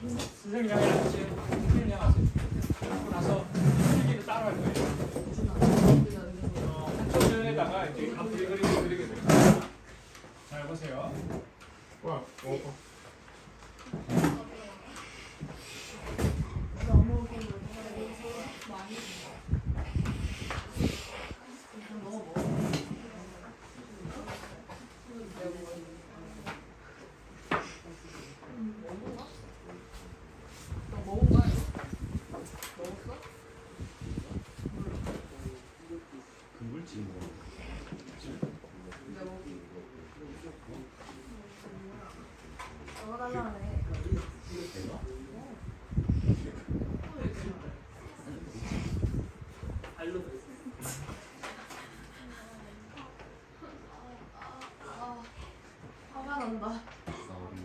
선생님 향하세요. 선생님 향하세요. 그러고 나서 필기를 따로 할 거예요. 한쪽 면에다가 이제 앞뒤 그림을 그리게 됩니다. 잘 보세요. 와, 금물질 뭐. 내가? 알로 화가 난다. 싸우리.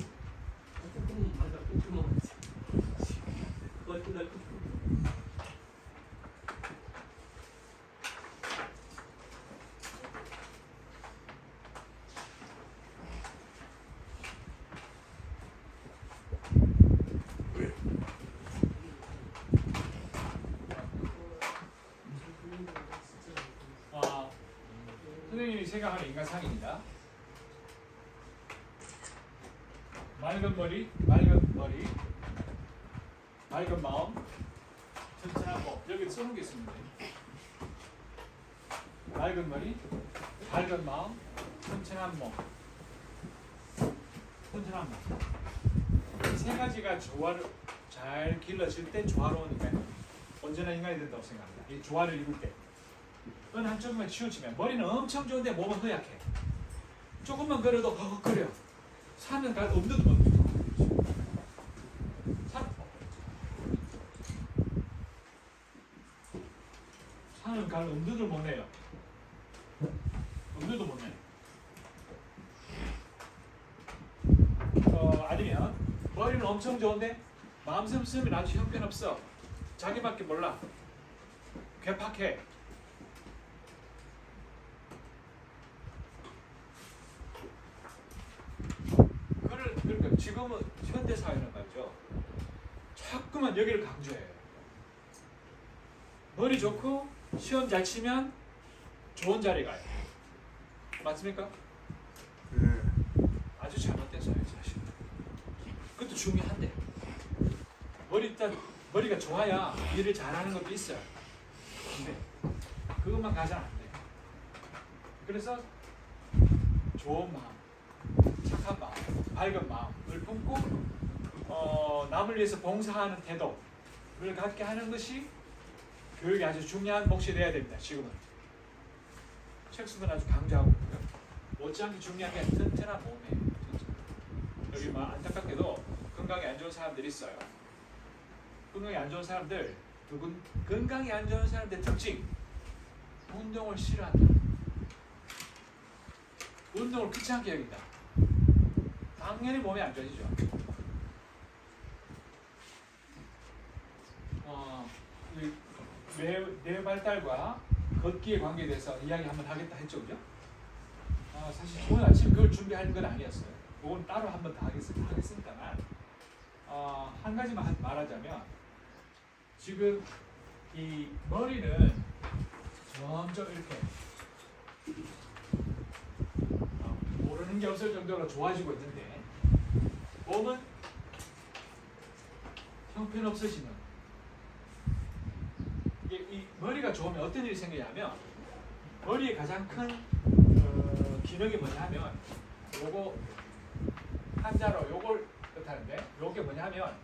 선생님이 생각하는 인간상입니다. 맑은 머리, 맑은 마음, 튼튼한 몸. 여기 써놓은 게 있습니다. 맑은 머리, 밝은 마음, 튼튼한 몸. 튼튼한 몸. 세 가지가 조화를 잘 길러질 때 조화로운 인간이 언제나 인간이 된다고 생각합니다. 이 조화를 이룰 때. 어느 한쪽만 치우치면 머리는 엄청 좋은데 몸은 허약해. 조금만 걸어도 허걱거려. 산은 갈 엄두도 못 내요. 산은 갈 엄두도 못 내요. 엄두도 못 내요. 아니면 머리는 엄청 좋은데 마음 씀씀이 아주 형편없어. 자기밖에 몰라. 괴팍해. 그러니까 지금은 현대 사회는 말이죠. 자꾸만 여기를 강조해요. 머리 좋고 시험 잘 치면 좋은 자리 가요. 맞습니까? 네. 아주 잘못됐어요, 사실. 그것도 중요한데. 일단 머리가 좋아야 일을 잘하는 것도 있어요. 근데 그것만 가져는 안 돼요. 그래서 좋은 마음, 착한 마음, 밝은 마음을 품고 남을 위해서 봉사하는 태도를 갖게 하는 것이 교육이 아주 중요한 몫이 되어야 됩니다. 지금은 책수는 아주 강조하고 있고요. 못지않게 중요한 게 튼튼한 몸이에요. 여기 안타깝게도 건강이 안 좋은 사람들이 있어요. 건강이 안 좋은 사람들, 건강이 안 좋은 사람들 특징, 운동을 싫어한다. 운동을 귀찮게 여긴다. 당연히 몸이 안 좋아지죠. 뇌 발달과 걷기의 관계에 대해서 이야기 한번 하겠다 했죠, 그죠? 사실 오늘 아침 그걸 준비하는 건 아니었어요. 그건 따로 한번 더 하겠습니다만, 한 가지만 말하자면, 지금 이 머리는 점점 이렇게 모르는 게 없을 정도로 좋아지고 있는데, 몸은 형편없어지는. 이 머리가 좋으면 어떤 일이 생기냐면, 머리의 가장 큰 기능이 뭐냐면, 요거 한자로 요걸 뜻하는데, 요게 뭐냐면,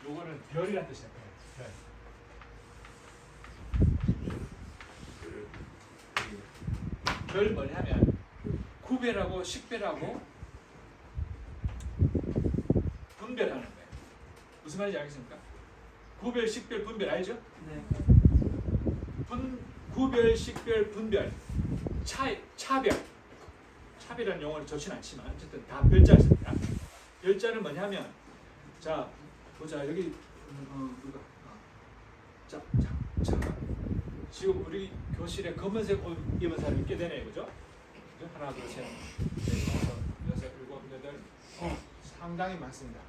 요거는 별이라는 뜻이에요. 별 뭐냐면 구별하고 식별하고 분별하는 거예요. 무슨 말인지 알겠습니까? 구별, 식별, 분별 알죠? 네. 구별, 식별, 분별, 차별. 차별이라는 용어는 좋지는 않지만 어쨌든 다 별자를 씁니다. 별자는 뭐냐면, 자 보자. 여기 누가 자 지금 우리 교실에 검은색 옷 입은 사람이 꽤 되네요, 그죠? 하나, 둘, 셋, 넷, 다섯, 여섯, 일곱, 여덟, 상당히 많습니다.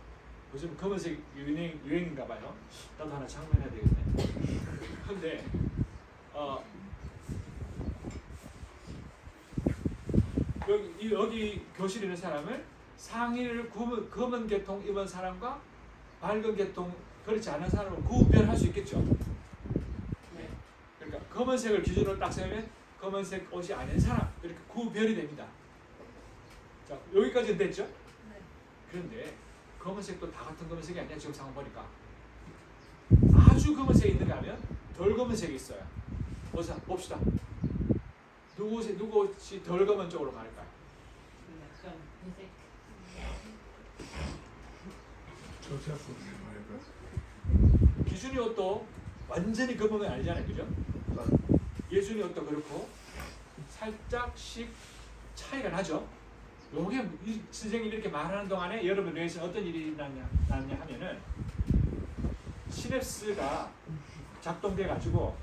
요즘 검은색 유행인가 봐요. 나도 하나 장만해야 되겠네. 근데 여기 교실에 있는 사람을 상의를 검은 계통 입은 사람과 밝은 계통 그렇지 않은 사람을 구별할 수 있겠죠. 네. 그러니까 검은색을 기준으로 딱 세우면 검은색 옷이 아닌 사람 이렇게 구별이 됩니다. 자, 여기까지는 됐죠? 네. 그런데 검은색도 다 같은 검은색이 아니야. 지금 상황 보니까 아주 검은색이 있는가 하면 덜 검은색이 있어요. 보자, 봅시다. 누구시 덜 검은 쪽으로 갈까요? 약간 회색. 저자꾸 말해봐. 기준이 옷도 완전히 검은 건 아니잖아요, 그죠? 예준이 옷도 그렇고 살짝씩 차이가 나죠. 요게 선생님이 이렇게 말하는 동안에 여러분 뇌에서 어떤 일이 났냐 하면은 시냅스가 작동돼 가지고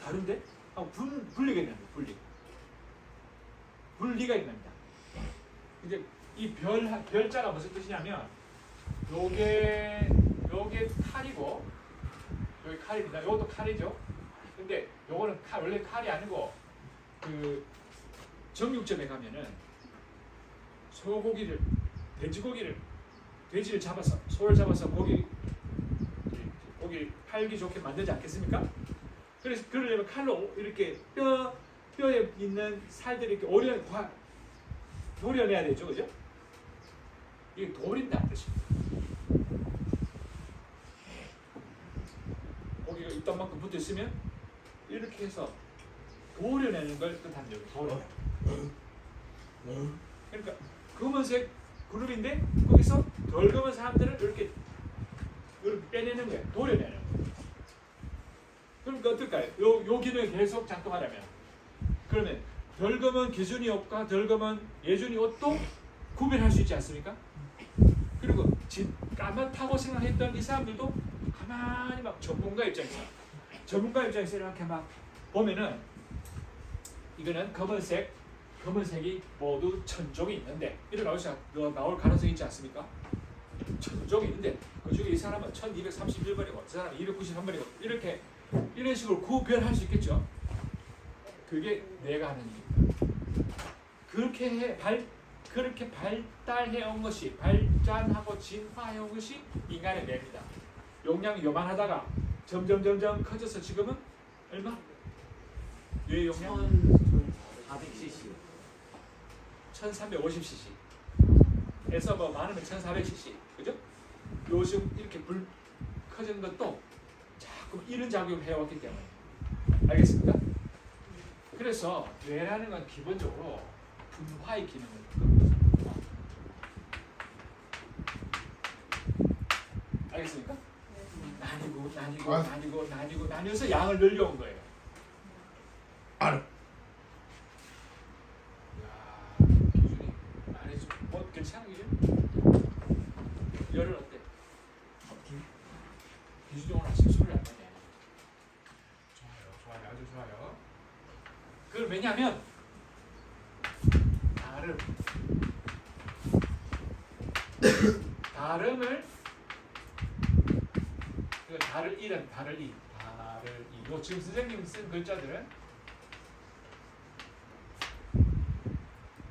다른데? 하고 분리가 일어납니다. 분리가 일어납니다. 이제 이 별자가 무슨 뜻이냐면 요게 칼이고 여기 칼입니다. 요것도 칼이죠. 근데 요거는 원래 칼이 아니고 그 정육점에 가면은 소고기를 돼지를 잡아서 소를 잡아서 고기 팔기 좋게 만들지 않겠습니까? 그래서 그러려면 칼로 이렇게 뼈에 있는 살들을 이렇게 도려내야 되죠, 그죠? 이게 도린다는 뜻입니다. 고기가 이딴만큼 붙어 있으면 이렇게 해서 도려내는 걸 뜻합니다. 그러니까 검은색 그룹인데 거기서 덜 검은 사람들을 이렇게 빼내는 거예요. 도려내는 거예요. 그러니까 어떨까요? 요 기능이 계속 작동하려면 그러면 덜 검은 기준이 옷과 덜 검은 예준이 옷도 구별할 수 있지 않습니까? 그리고 까맣다고 생각했던 이 사람들도 가만히 막 전문가 입장에서 이렇게 막 보면은 이거는 검은색이 모두 천종이 있는데 나올 가능성이 있지 않습니까? 천종이 있는데 그 중에 이 사람은 1231번이고 저 사람은 293번이고 이런 식으로 구별할 수 있겠죠. 그게 내가 하는 일입니다. 그렇게 발달해 온 것이 발전하고 진화해 온 것이 인간의 뇌입니다. 용량이 요만하다가 점점 커져서 지금은 얼마? 뇌 용량 1400cc 1350cc 에서 뭐 많으면 1400cc 그죠? 요즘 이렇게 커진 것도 자꾸 이런 작용을 해왔기 때문에 알겠습니까? 그래서 뇌라는 건 기본적으로 분화의 기능을 갖고 알겠습니까? 나뉘어서 양을 늘려온 거예요. 알아. 야, 기준이 말해줘. 괜찮은 기준? 열은 어때? 기준이 오늘 아침 술을 안 마네. 좋아요, 아주 좋아요. 그걸 왜냐하면 다름을 달을 이. 요 지금 선생님 쓴 글자들은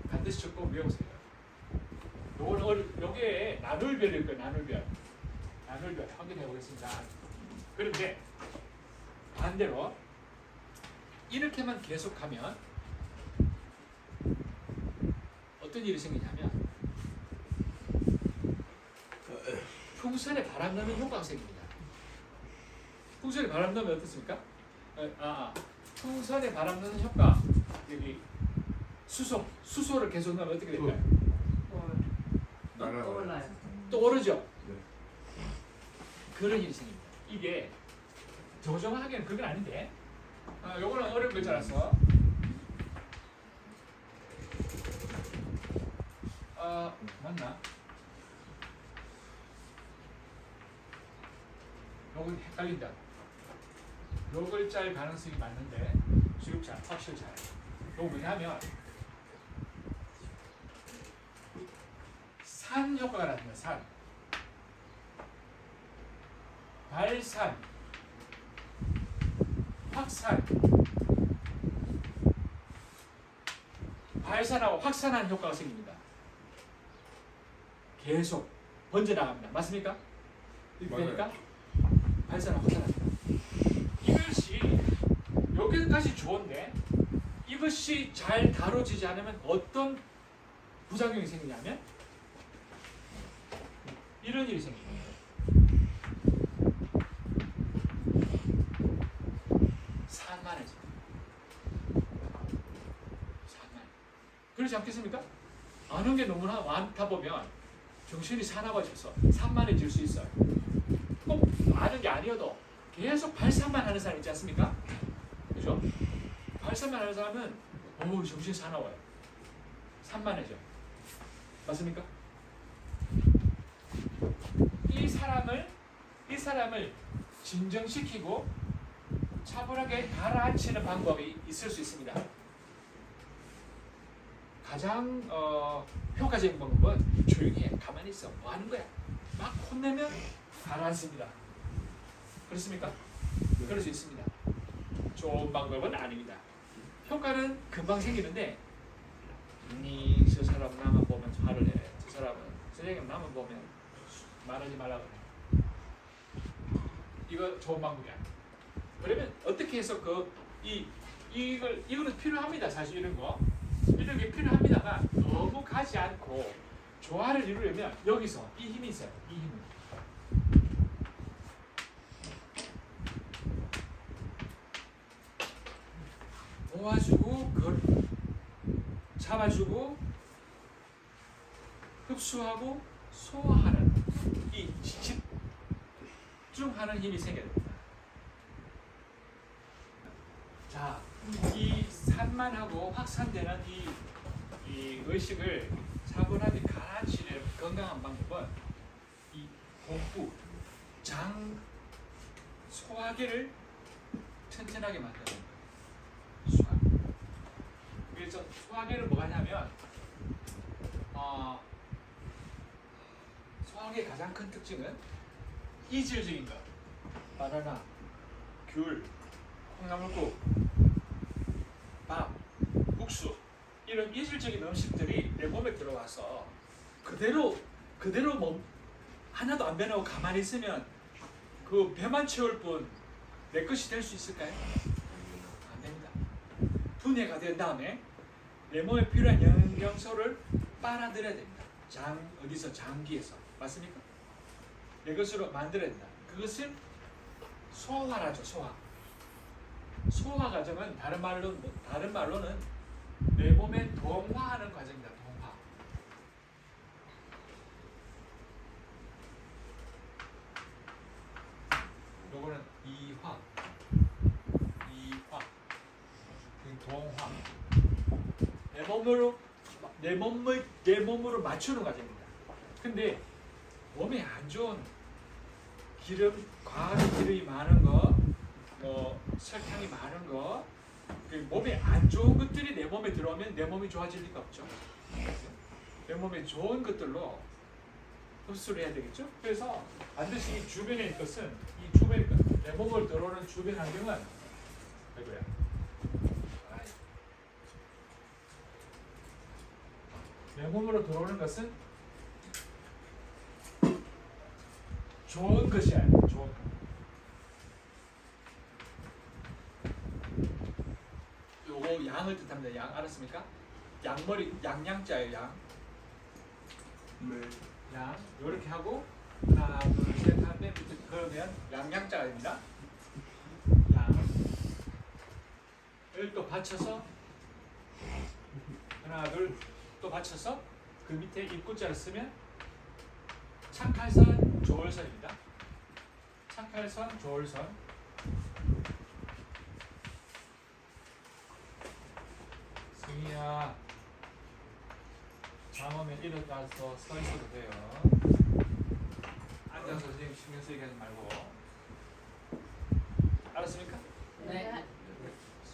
반드시 좀 꼭 외우세요. 요게 나눌별일 거예요. 나눌별 확인해 보겠습니다. 그런데 반대로 이렇게만 계속하면 어떤 일이 생기냐면 풍선에 바람 넣는 효과가 생깁니다. 풍선에 바람 넣으면 어떻습니까? 풍선에 바람 넣는 효과 여기 수소를 계속 넣으면 어떻게 될까요? 떠올라요. 또 오르죠? 네. 그런 일이 생깁니다. 이게 조정하기는 그건 아닌데 요거는 어려운 글자라서 맞나? 요건 헷갈린다. 요 글자의 가능성이 맞는데 지금 확실히 잘. 요거 뭐냐면 효과가 나타납니다. 산, 발산, 확산, 발산하고 확산하는 효과가 생깁니다. 계속 번져나갑니다. 맞습니까? 이렇게 맞아요. 되니까 발산하고 확산합니다. 이것이 여기까지 좋은데 이것이 잘 다뤄지지 않으면 어떤 부작용이 생기냐면 이런 일이 생깁니다. 산만해져. 산만. 그렇지 않겠습니까? 아는 게 너무나 많다 보면 정신이 사나워져서 산만해질 수 있어요. 꼭 아는 게 아니어도 계속 발산만 하는 사람 있지 않습니까? 그죠? 발산만 하는 사람은 어우 정신이 사나워요. 산만해져. 맞습니까? 이 사람을 진정시키고 차분하게 가라앉히는 방법이 있을 수 있습니다. 가장 효과적인 방법은 조용히 해. 가만히 있어. 뭐 하는 거야? 막 혼내면 가라앉습니다. 그렇습니까? 그럴 수 있습니다. 좋은 방법은 아닙니다. 효과는 금방 생기는데 저 사람 나만 보면 화를 내. 저 사람은 선생님 나만 보면 말하지 말라고 해. 이거 좋은 방법이야. 그러면 어떻게 해서 이거는 필요합니다. 사실 이런 게 필요합니다만 너무 가지 않고 조화를 이루려면 여기서 이 힘이 있어요. 이 힘을. 모아주고 잡아주고 흡수하고 소화하는 이 집중하는 힘이 생겨야 됩니다. 자, 이 산만하고 확산되는 이 의식을 차분하게 가라앉히는 건강한 방법은 이 복부, 장, 소화기를 튼튼하게 만드는 거예요. 그래서 소화기는 뭐가 냐면 소화기의 가장 큰 특징은 이질적인 것, 바나나, 귤, 콩나물국, 밥, 국수 이런 이질적인 음식들이 내 몸에 들어와서 그대로 하나도 안 변하고 가만히 있으면 그 배만 채울 뿐 내 것이 될 수 있을까요? 안 됩니다. 분해가 된 다음에 내 몸에 필요한 영양소를 빨아들여야 됩니다. 어디서? 장기에서. 맞습니까? 내 것으로 만들어야 된다. 그것을 소화라죠. 소화 과정은 다른 말로는 내 몸에 동화하는 과정입니다. 동화. 요거는 이화, 동화. 내 몸으로 맞추는 과정입니다. 근데 몸에 안 좋은 과한 기름이 많은 거, 설탕이 많은 거, 몸에 안 좋은 것들이 내 몸에 들어오면 내 몸이 좋아질 리가 없죠. 내 몸에 좋은 것들로 흡수를 해야 되겠죠. 그래서 반드시 이 주변에 있는 것은 내 몸을 들어오는 주변 환경은 이거야. 내 몸으로 들어오는 것은 좋은 것이야. 좋은 것. 요거 양을 뜻합니다. 양 알았습니까? 양머리 양양자예요. 양. 네. 양 요렇게 하고 하나 둘셋 하면 그러면 양양자가 됩니다. 양을 또 받쳐서 하나 둘 또 받쳐서 그 밑에 입구자를 쓰면 착할선 조월선입니다. 착할선 조월선. 승희야 잠오면 일어나서 서 있어도 돼요. 앉아서 선생님 신경 쓰이게 하지 말고. 알았습니까? 네.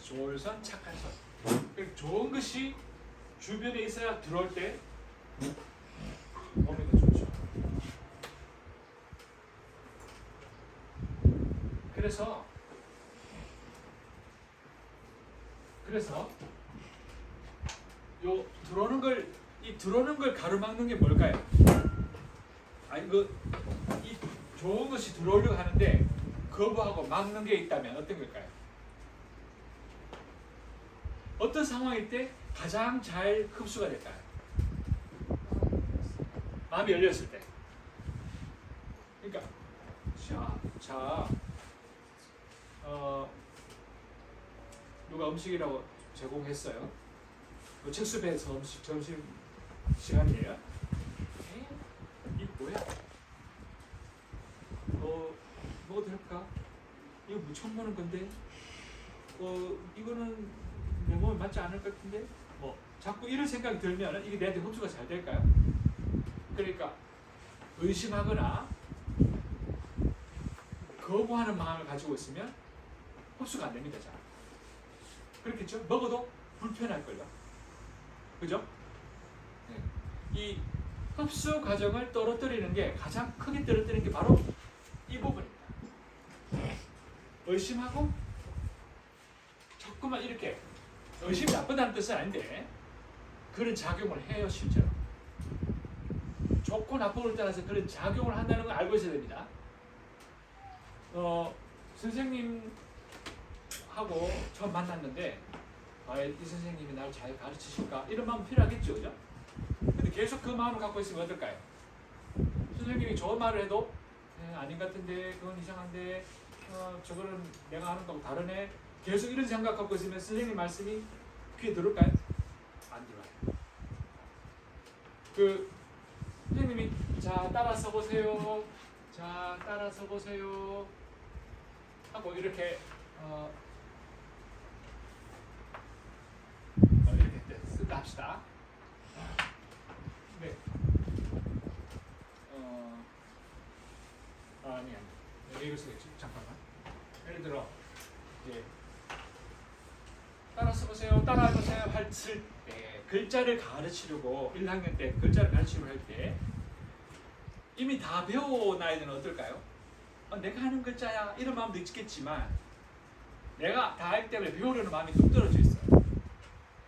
조월선, 착할선. 좋은 것이 주변에 있어야 들어올 때 몸이 더 좋죠. 그래서 요 들어오는 걸 가로막는 게 뭘까요? 이 좋은 것이 들어오려고 하는데 거부하고 막는 게 있다면 어떤 걸까요? 어떤 상황일 때 가장 잘 흡수가 될까요? 마음이 열렸을 때. 그러니까 누가 음식이라고 제공했어요. 그 책수배에서 점심 시간이에요. 이 뭐야? 먹어도 될까? 이거 무척 먹는 건데. 이거는 내 몸에 맞지 않을 것 같은데. 뭐 자꾸 이런 생각이 들면 이게 내한테 흡수가 잘 될까요? 그러니까 의심하거나 거부하는 마음을 가지고 있으면 흡수가 안 됩니다. 잘. 그렇겠죠? 먹어도 불편할걸요. 그죠? 네. 이 흡수 과정을 떨어뜨리는 게 가장 크게 떨어뜨리는 게 바로 이 부분입니다. 의심하고 자꾸만 이렇게 의심이 나쁘다는 뜻은 아닌데 그런 작용을 해요. 실제로 좋고 나쁘고를 따라서 그런 작용을 한다는 걸 알고 있어야 됩니다. 선생님하고 처음 만났는데 이 선생님이 나를 잘 가르치실까 이런 마음 필요하겠죠, 그죠? 근데 계속 그 마음을 갖고 있으면 어떨까요? 선생님이 좋은 말을 해도 아닌 것 같은데 그건 이상한데 저거는 내가 하는 거하고 다르네. 계속 이런 생각 갖고 있으면 선생님 말씀이 귀에 들을까요? 안 들어요. 선생님이 자 따라서 보세요. 자 따라서 보세요. 하고 이렇게 이렇게 쓴다 합시다. 네. 아니 이걸 쓰겠지. 잠깐만. 예를 들어 이제 따라 써보세요. 따라해보세요. 했을 때 글자를 가르치려고 1학년 때 글자를 가르치려고 할 때 이미 다 배워온 아이들은 어떨까요? 내가 하는 글자야 이런 마음도 있겠지만 내가 다 알기 때문에 배우려는 마음이 뚝 떨어져 있어요.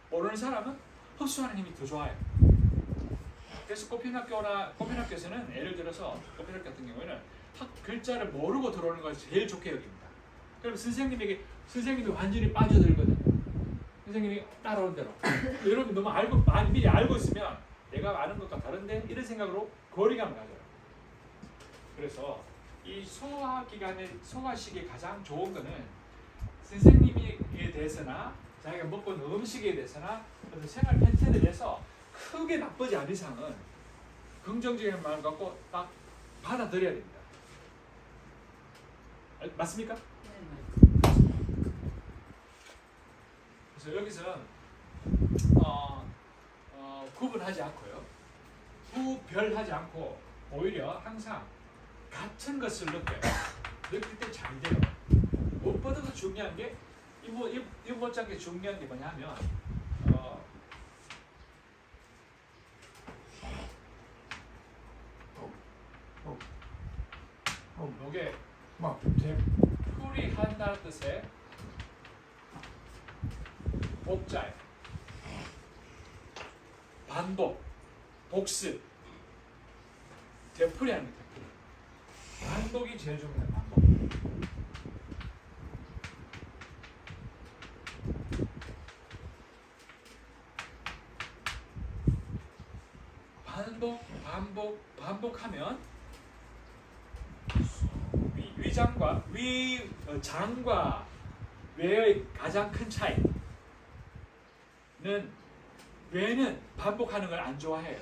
모르는 사람은 흡수하는 힘이 더 좋아요. 그래서 꽃핀학교에서는 예를 들어서 꽃핀학교 같은 경우에는 글자를 모르고 들어오는 걸 제일 좋게 여깁니다. 그럼 선생님이 완전히 빠져들거든요. 선생님이 따라온 대로. 여러분 너무 미리 알고 있으면 내가 아는 것과 다른데 이런 생각으로 거리감을 가져요. 그래서 이 소화식이 가장 좋은 거는 선생님에 대해서나 자기가 먹고 있는 음식에 대해서나 어떤 생활 패턴에 대해서 크게 나쁘지 않은 이상은 긍정적인 마음을 갖고 딱 받아들여야 됩니다. 맞습니까? 그래서 여기서는 구분하지 않고요. 구별하지 않고 오히려 항상 같은 것을 느껴요. 느낄 때 잘 돼요. 무엇보다도 중요한 게 이 못지않게 중요한 게 뭐냐면 이게 되풀이한다는 뜻의 복자예요. 반복, 복습, 되풀이하는 게 되풀이. 반복이 제일 중요해요. 반복. 반복하면 장과 외의 가장 큰 차이는 외는 반복하는 걸 안 좋아해요.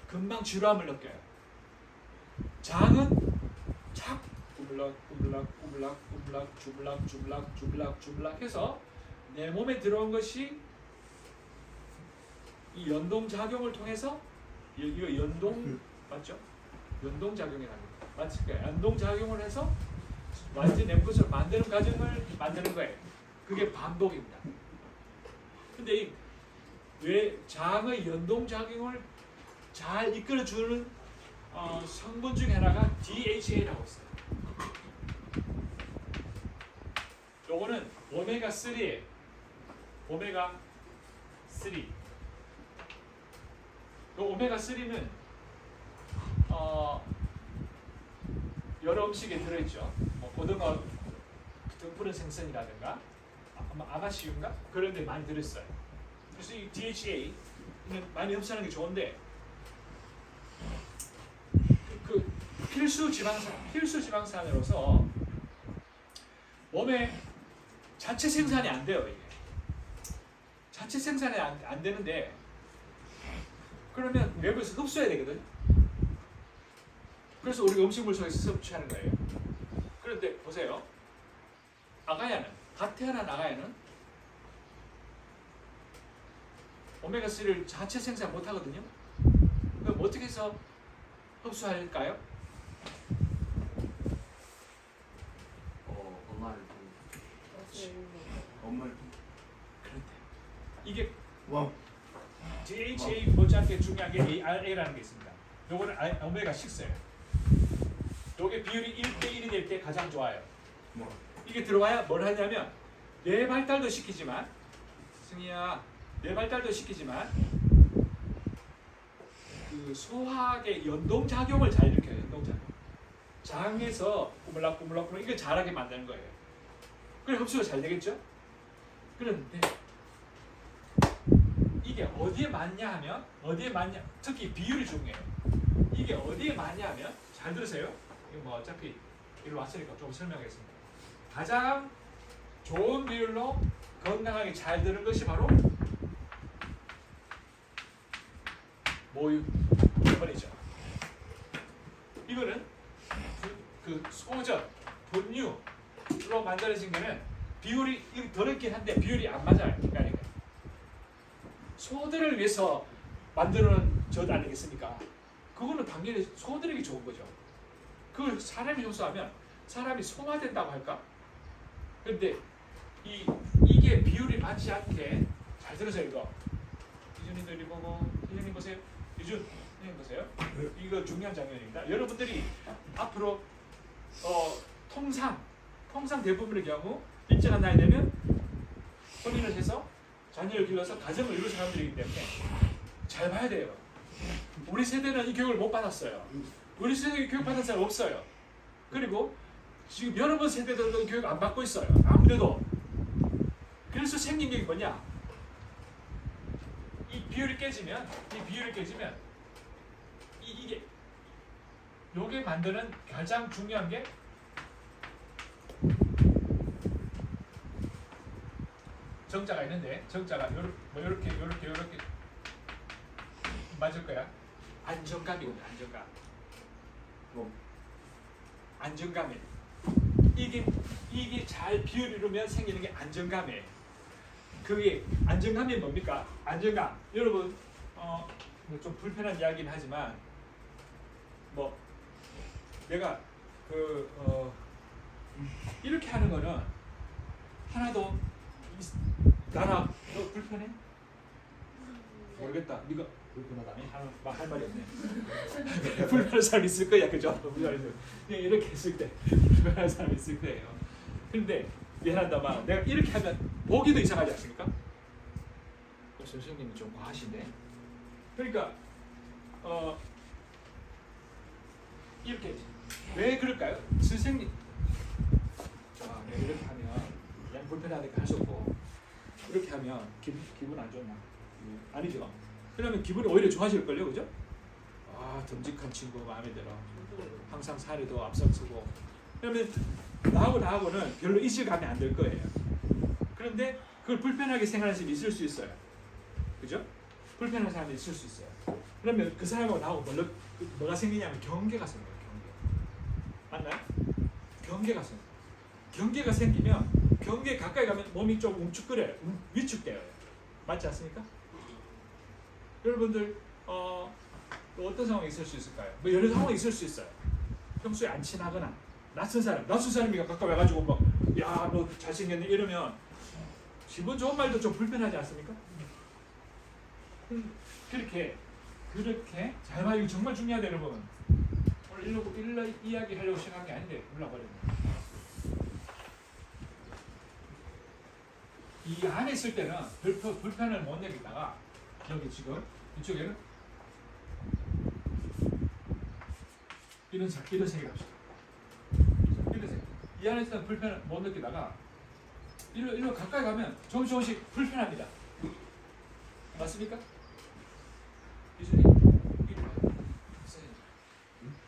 금방 지루함을 느껴요. 장은 착 주물락 해서 내 몸에 들어온 것이 이 연동 작용을 통해서 이거 연동 맞죠? 연동 작용이라는 거 맞을 거예요. 연동 작용을 해서 완전 내 것을 만드는 과정을 만드는 거예요. 그게 반복입니다. 근데 왜 장의 연동 작용을 잘 이끌어주는 성분 중에 하나가 DHA라고 있어요. 요거는 오메가 3. 오메가 3. 요 오메가 3는 여러 음식에 들어있죠. 뭐 고등어 등푸른 생선이라든가 아마시인가 그런 데 많이 들어있어요. 그래서 이 DHA는 많이 흡수하는 게 좋은데 그 필수 지방산으로서 몸에 자체 생산이 안 돼요. 이게 자체 생산이 안 되는데 그러면 외부에서 흡수해야 되거든. 그래서 우리 음식물 속에서 섭취하는 거예요. 그런데 보세요. 아가야는 갓 태어난 아가야는 오메가3를 자체 생산 못 하거든요. 그럼 어떻게 해서 흡수할까요? 엄마를 엄마를 그런데 이게 와 DHA 못지않게 중요한 게 ARA라는 게 있습니다. 요거는 오메가 6예요. 요게 비율이 1대1이 될 때 가장 좋아요. 뭐 이게 들어와야 뭘 하냐면 뇌 발달도 시키지만 승희야 뇌 발달도 시키지만 그 소화의 연동작용을 잘 일으켜요. 연동작용. 장에서 꾸물락꾸물락 이걸 잘하게 만드는 거예요. 그래 흡수가 잘 되겠죠? 그런데 이게 어디에 맞냐 하면 특히 비율이 중요해요. 이게 어디에 맞냐 하면 잘 들으세요. 이거 뭐 어차피 이리로 왔으니까 좀 설명하겠습니다. 가장 좋은 비율로 건강하게 잘 드는 것이 바로 모유분이죠. 이거는 그 소젖, 분유로 만들어진 거는 비율이 더럽긴 한데 비율이 안 맞아요. 그러니까 소들을 위해서 만드는 젖 아니겠습니까? 그거는 당연히 소들에게 좋은 거죠. 그걸 사람이 흡수하면 사람이 소화된다고 할까? 근데 이게 비율이 맞지 않게 잘 들으세요 이거. 유준님도 이리 보고 유준님 보세요. 유준 선생님 보세요. 이거 중요한 장면입니다. 여러분들이 앞으로 통상 대부분의 경우 일정한 나이 되면 혼인을 해서 자녀를 길러서 가정을 이루는 사람들이기 때문에 잘 봐야 돼요. 우리 세대는 이 교육을 못 받았어요. 우리 세대 교육 받은 사람 없어요. 그리고 지금 여러 세대들도 교육 안 받고 있어요. 아무데도. 그래서 생긴 게 뭐냐? 이 비율이 깨지면 이게 요게 만드는 가장 중요한 게 정자가 있는데 정자가 요렇게 맞을 거야. 안정감이거든. 안정감이에요. 이게 잘 비율 이루면 생기는 게 안정감이에요. 그게 안정감이 뭡니까? 안정감. 여러분 좀 불편한 이야기는 하지만 뭐 내가 이렇게 하는 거는 하나도 나나 너 불편해? 모르겠다. 네가 불편하다니? 할 말이 없네. 불편한 사람 있을 거야, 그죠? 이렇게 했을 때 불편한 사람 있을 거예요. 근데 미안하다만 내가 이렇게 하면 보기도 이상하지 않습니까? 선생님이 좀 과하신데. 그러니까 이렇게 왜 그럴까요? 선생님 내가 이렇게 하면 그냥 불편하니까 할 수 없고 이렇게 하면 기분 안 좋나? 아니죠. 그러면 기분이 오히려 좋아질걸요, 그죠? 아 듬직한 친구 마음에 들어. 항상 사례도 앞서고. 그러면 나하고는 별로 이질감이 안 들 거예요. 그런데 그걸 불편하게 생각하는 사람이 있을 수 있어요. 그죠? 불편한 사람이 있을 수 있어요. 그러면 그 사람하고 나하고 뭐가 생기냐면 경계가 생겨요. 맞나요? 경계가 생겨요. 경계가 생기면 경계 가까이 가면 몸이 좀 움츠거려요. 위축돼요. 맞지 않습니까? 여러분들 어떤 상황이 있을 수 있을까요? 뭐 여러 상황이 있을 수 있어요. 평소에 안 친하거나 낯선 사람이 가까이 와가지고 막 야 너 잘생겼네 이러면 기분 좋은 말도 좀 불편하지 않습니까? 그렇게 잘 봐. 이거 정말 중요하다 여러분. 오늘 일러 이야기 하려고 시작한 게 아닌데 올라버렸네. 이 안에 있을 때는 불편을 못 느끼다가 여기 지금 이쪽에는 이런 색이 합시다. 이런 색. 이 안에 있는 불편을 못 느끼다가 이리로 가까이 가면 조금씩 불편합니다. 맞습니까? 이준이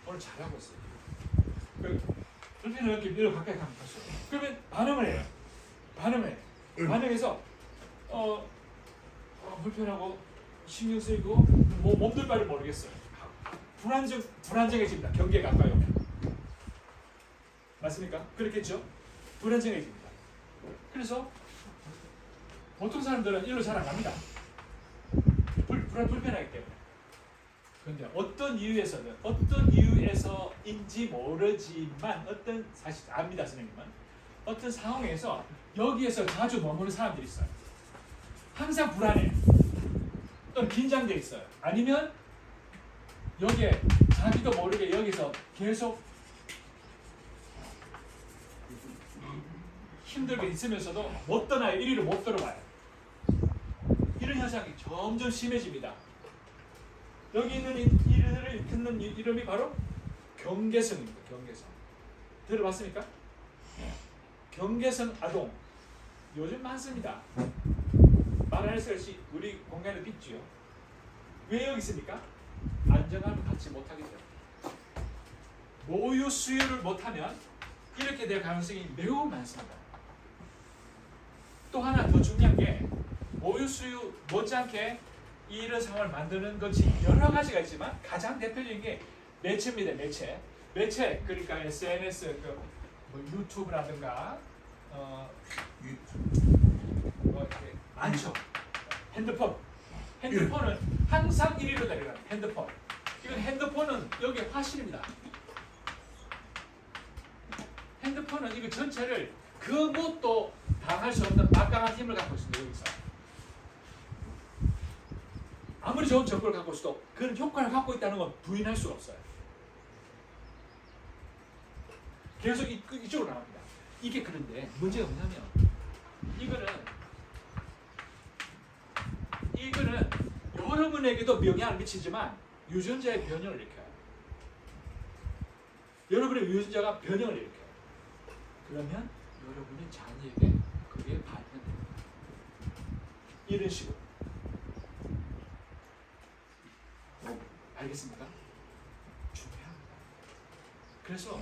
오늘 잘하고 있어요. 불편을 느끼면 이리로 가까이 가면 됐어요. 그러면 반응을 해요. 반응해서 불편하고 신경 쓰이고 뭐 몸둘 바를 모르겠어요. 불안정해집니다. 경계에 가까이 오면. 맞습니까? 그렇겠죠? 불안정해집니다. 그래서 보통 사람들은 일로 잘 안 갑니다. 불편하기 때문에. 그런데 어떤 이유에서인지 모르지만 사실 압니다, 선생님은. 어떤 상황에서 여기에서 자주 머무는 사람들이 있어요. 항상 불안해. 또는 긴장돼 있어요. 아니면 여기에 자기도 모르게 여기서 계속 힘들게 있으면서도 못 떠나요. 이리로 못 들어와요. 이런 현상이 점점 심해집니다. 여기 있는 이들을 듣는 이름이 바로 경계성입니다. 경계성. 들어봤습니까? 경계성 아동. 요즘 많습니다. 말할 수 없이 우리 공간에도 있지요. 왜 여기 있습니까? 안정감을 갖지 못하기 때문에. 모유 수유를 못하면 이렇게 될 가능성이 매우 많습니다. 또 하나 더 중요한 게 모유 수유 못지않게 이런 상황을 만드는 것이 여러 가지가 있지만 가장 대표적인 게 매체입니다. 매체 그러니까 SNS, 뭐 유튜브라든가 뭐 이렇게 많죠. 핸드폰은 항상 1위로 달려가요. 이건 핸드폰은 여기 화실입니다. 핸드폰은 이거 전체를 그 무엇도 당할 수 없는 막강한 힘을 갖고 있습니다. 여기서 아무리 좋은 정보를 갖고 있어도 그런 효과를 갖고 있다는 건 부인할 수가 없어요. 계속 이쪽으로 나갑니다. 이게 그런데 문제가 뭐냐면 이거는 여러분에게도 영향을 미치지만 유전자의 변형을 일으켜요. 여러분의 유전자가 변형을 일으켜요. 그러면 여러분의 자녀에게 그게 반영됩니다. 이런 식으로. 알겠습니까? 중요합니다. 그래서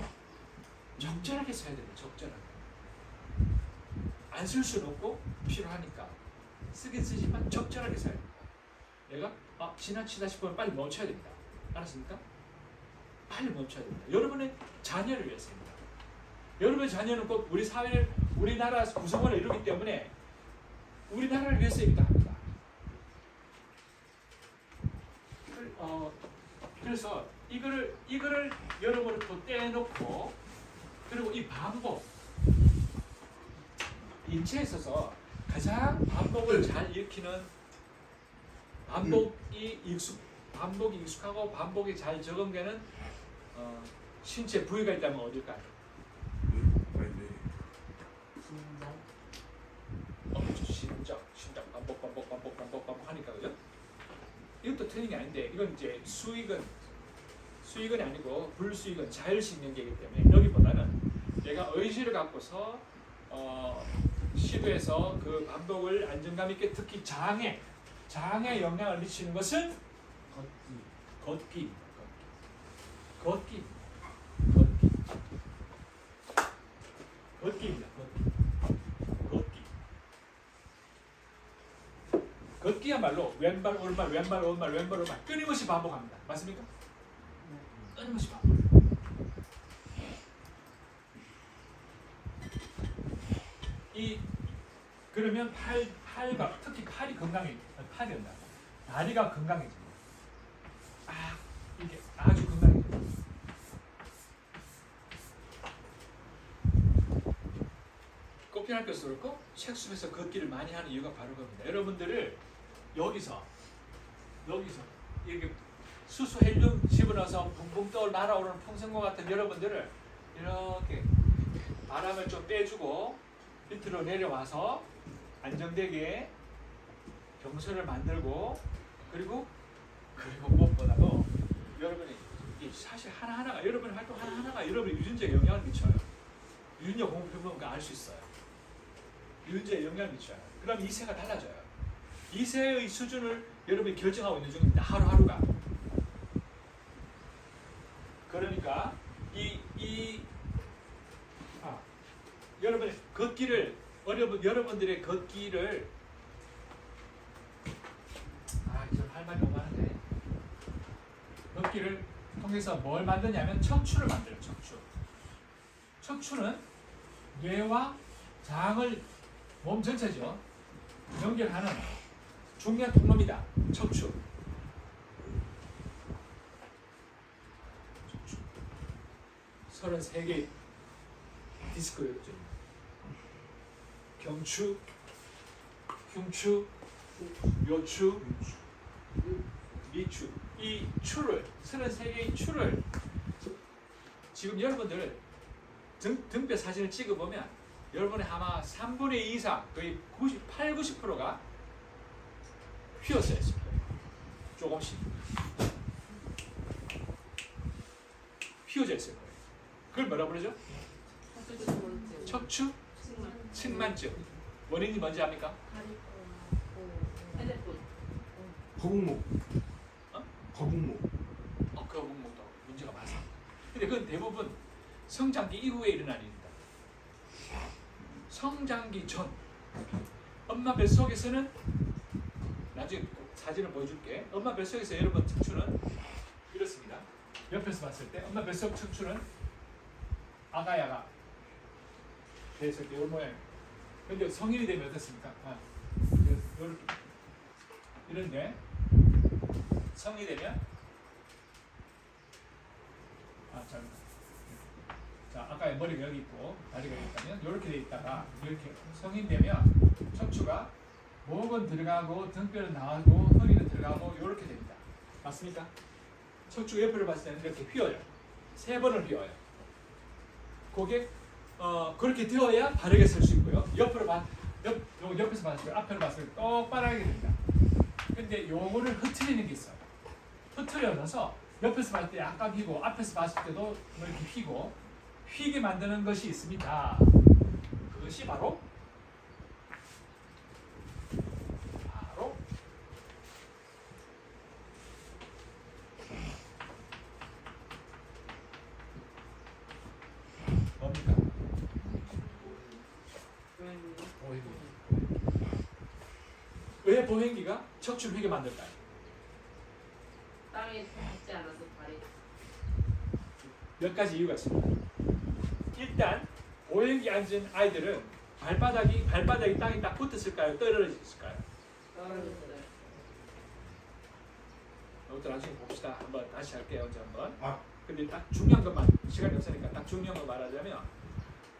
적절하게 써야 됩니다. 적절하게. 안 쓸 수는 없고 필요하니까 쓰긴 쓰지만 적절하게 써야 됩니다. 내가 지나치다 싶으면 빨리 멈춰야 됩니다. 알았습니까? 빨리 멈춰야 됩니다. 여러분의 자녀를 위해서입니다. 여러분의 자녀는 꼭 우리 사회를, 우리나라 구성원을 이루기 때문에 우리나라를 위해서이기도 합니다. 그래서 이거를 여러분으로부터 떼놓고, 그리고 이 반복, 인체에 있어서 가장 반복을 잘 일으키는 반복이 익숙하고 반복이 잘 적응되는 신체 부위가 있다면 어딜까요? 심장 반복 하니까, 그죠? 이것도 틀린 게 아닌데, 이건 이제 수익은 아니고 불수익은 자율신경계이기 때문에 여기보다는 내가 의지를 갖고서 시도해서 그 반복을 안정감 있게, 특히 장에 영향을 미치는 것은 걷기입니다. 걷기야말로 왼발 오른발 왼발 오른발 왼발 오른발 끊임없이 반복합니다. 맞습니까? 끊임없이 반복. 그러면 팔과 특히 팔이 건강해집니다. 다리가 건강해집니다. 이게 아주 건강해집니다. 꽃피날교수도 그렇고 책숲에서 걷기를 많이 하는 이유가 바로 그겁니다. 여러분들을 여기서 이렇게 수소 헬륨 집어넣어서 붕붕 떠 날아오르는 풍선과 같은 여러분들을 이렇게 바람을 좀 빼주고 밑으로 내려와서 안정되게 경소를 만들고 그리고 무엇보다도 여러분이 사실 하나하나가 여러분의 활동 하나하나가 여러분의 유전자에 영향을 미쳐요. 유전자 공부 해보면 알 수 있어요. 유전자에 영향을 미쳐요. 그럼 2세가 달라져요. 2세의 수준을 여러분이 결정하고 있는 중입니다. 하루하루가. 그러니까 여러분의 걷기를 여러분들의 걷기를 좀 할 말이 너무 많은데 걷기를 통해서 뭘 만드냐면 척추를 만들어요. 척추는 뇌와 장을 몸 전체죠 연결하는 중요한 통로입니다. 척추 33개의 디스크였죠. 경추, 흉추, 요추, 미추. 이 추를 33개의 추를 지금 여러분들 등뼈 사진을 찍어보면 여러분의 아마 3분의 2 이상 거의 90%가 휘어져 있을 거예요. 조금씩 휘어져 있을 거예요. 그걸 뭐라 부르죠? 척추 측만증. 원인이 뭔지 압니까? 거북목. 거북목. 거북목도 문제가 많습니다. 근데 그건 대부분 성장기 이후에 일어나는 일입니다. 성장기 전 엄마 뱃속에서는 나중에 사진을 보여줄게. 엄마 뱃속에서 여러분 척추는 이렇습니다. 옆에서 봤을 때 엄마 뱃속 척추는 아가야가 돼서 이렇게 이 모양. 근데 성인이 되면 어떻습니까? 이렇게 이런데 성인이 되면 자 아까 머리가 여기 있고 다리가 여기 있다면 이렇게 돼 있다가 이렇게 성인 되면 척추가 목은 들어가고 등뼈는 나가고 허리는 들어가고 이렇게 됩니다. 맞습니까? 척추 옆을 봤을 때는 이렇게 휘어요. 3번을 휘어요. 그게 그렇게 되어야 바르게 설 수 있고요. 옆에서 봤을 때 앞으로 봤을 때 똑바르게 됩니다. 근데 요거를 흐트리는 게 있어요. 흐트려서 옆에서 봤을 때 약간 휘고 앞에서 봤을 때도 이렇게 휘고 휘게 만드는 것이 있습니다. 그것이 바로 뭡니까? 보행기. 왜 보행기가 척추를 휘게 만들까요? 땅에 닿지 않아서 발이 몇 가지 이유가 있습니다. 일단 보행기 앉은 아이들은 발바닥이 땅에 딱 붙었을까요? 떨어졌을까요? 떨어졌어요. 이것도 나중에 봅시다. 한번 다시 할게요. 언제 한번. 아. 근데 딱 중요한 것만 시간이 없으니까 딱 중요한 거 말하자면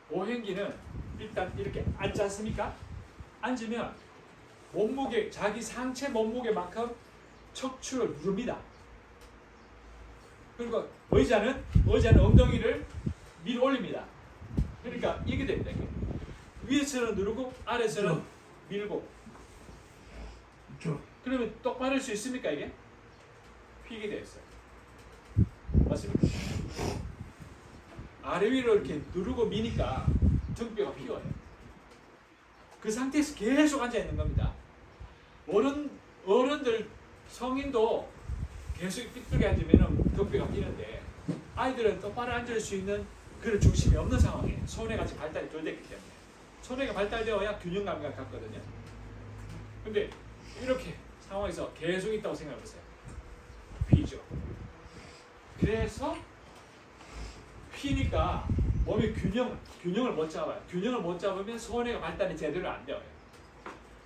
보행기는 일단 이렇게 앉지 않습니까? 앉으면 몸무게 자기 상체 몸무게만큼 척추를 누릅니다. 그리고 의자는 엉덩이를 밀어 올립니다. 그러니까 이게 됩니다. 이게. 위에서는 누르고 아래서는 밀고. 그러면 똑바로 할 수 있습니까 이게? 휘게 되어 있어요. 맞습니까? 아래 위로 이렇게 누르고 미니까 등뼈가 휘어요. 그 상태에서 계속 앉아 있는 겁니다. 어른들 성인도 계속 삐뚤게 앉으면 등뼈가 휘는데 아이들은 똑바로 앉을 수 있는 그런 중심이 없는 상황에 손해가 지금 발달이 덜 됐기 때문에 손해가 발달되어야 균형감각 같거든요. 근데 이렇게 상황에서 계속 있다고 생각해 보세요. 휘죠. 그래서 휘니까 몸이 균형을 못 잡아요. 균형을 못 잡으면 소뇌가 발달이 제대로 안 돼요.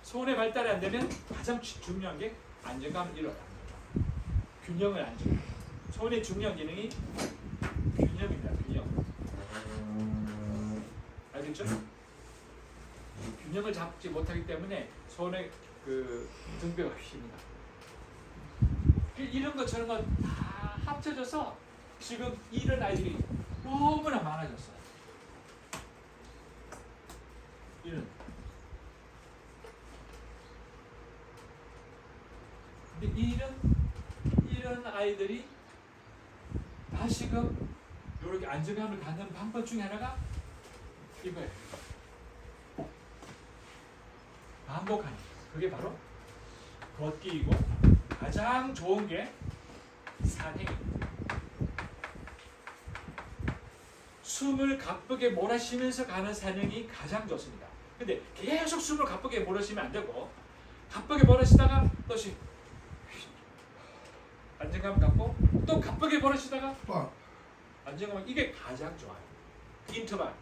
소뇌 발달이 안 되면 가장 중요한 게 안정감을 잃어요. 균형을 안 줘요. 소뇌 중요한 기능이 균형입니다. 균형. 알겠죠? 균형을 잡지 못하기 때문에 소뇌 등뼈가 휩니다. 이런 것 저런 것 다 합쳐져서 지금 이런 아이들이 너무나 많아졌어요. 이런 근데 이런 아이들이 다시금 이렇게 안정감을 갖는 방법 중에 하나가 이거예요. 반복하는 거. 그게 바로 걷기이고 가장 좋은 게 산행입니다. 숨을 가쁘게 몰아쉬면서 가는 산행이 가장 좋습니다. 근데 계속 숨을 가쁘게 몰아쉬면 안 되고 가쁘게 몰아쉬다가 또시 안정감 갖고 또 가쁘게 몰아쉬다가 빡. 안정감, 이게 가장 좋아요. 인터벌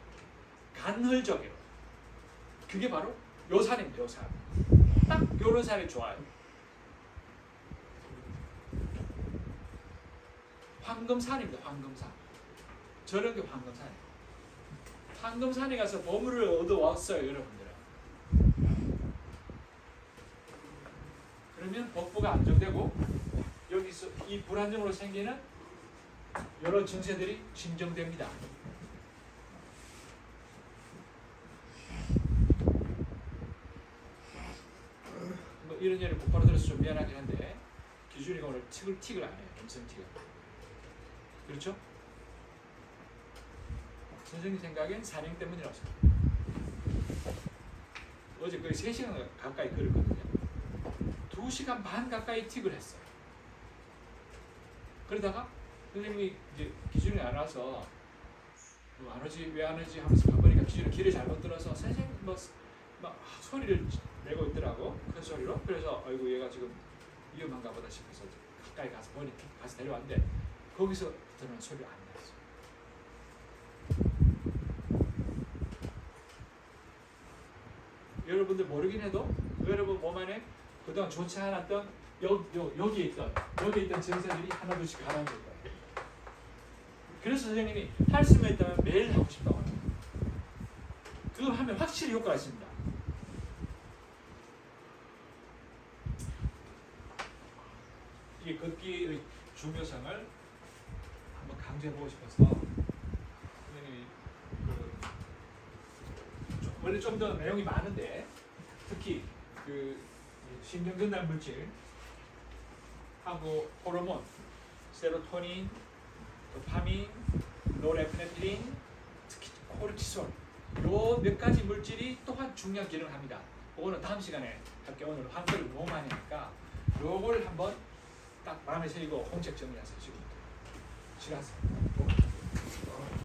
간헐적으로 그게 바로 요 산입니다. 요 산. 딱 요런 산이 좋아요. 황금산입니다. 황금산. 저런 게 황금산이에요. 황금산에 가서 보물을 얻어왔어요, 여러분들은. 그러면 복부가 안정되고 여기서 이 불안정으로 생기는 여러 증세들이 진정됩니다. 뭐 이런 예를 곧바로 들어서 좀 미안하긴 한데 기준이가 오늘 틱을 안 해요. 음성 틱을. 그렇죠? 선생님 생각엔 산행 때문이라고 생각해요. 어제 거의 3시간 가까이 걸었거든요. 2시간 반 가까이 틱을 했어요. 그러다가 선생님이 이제 기준이 안 와서 안 오지 왜 안 오지 하면서 가보니까 기준이 길을 잘못 들어서 선생님 막 소리를 내고 있더라고. 큰 소리로. 그래서 아이고 얘가 지금 위험한가 보다 싶어서 가까이 가서 보니 가서 데려왔는데 거기서 들은 소리를 안 냈어. 여러분들 모르긴 해도 여러분 몸 안에 그동안 좋지 않았던 여기에 있던 증세들이 하나둘씩 가라앉을 거예요. 그래서 선생님이 할 수만 있다면 매일 하고 싶다고 합니다. 그거 하면 확실히 효과가 있습니다. 이게 걷기의 중요성을 한번 강조해보고 싶어서 선생님이 원래 좀 더 내용이 많은데 특히 그 신경전달 물질 하고 호르몬, 세로토닌, 도파민, 노르에피네프린, 특히 코르티솔 요 몇 가지 물질이 또한 중요한 기능을 합니다. 그거는 다음 시간에 할게요. 오늘 한글을 너무 많이 하니까 요걸 한번 딱 마음에 새기고 공책 정리해서 지금 시간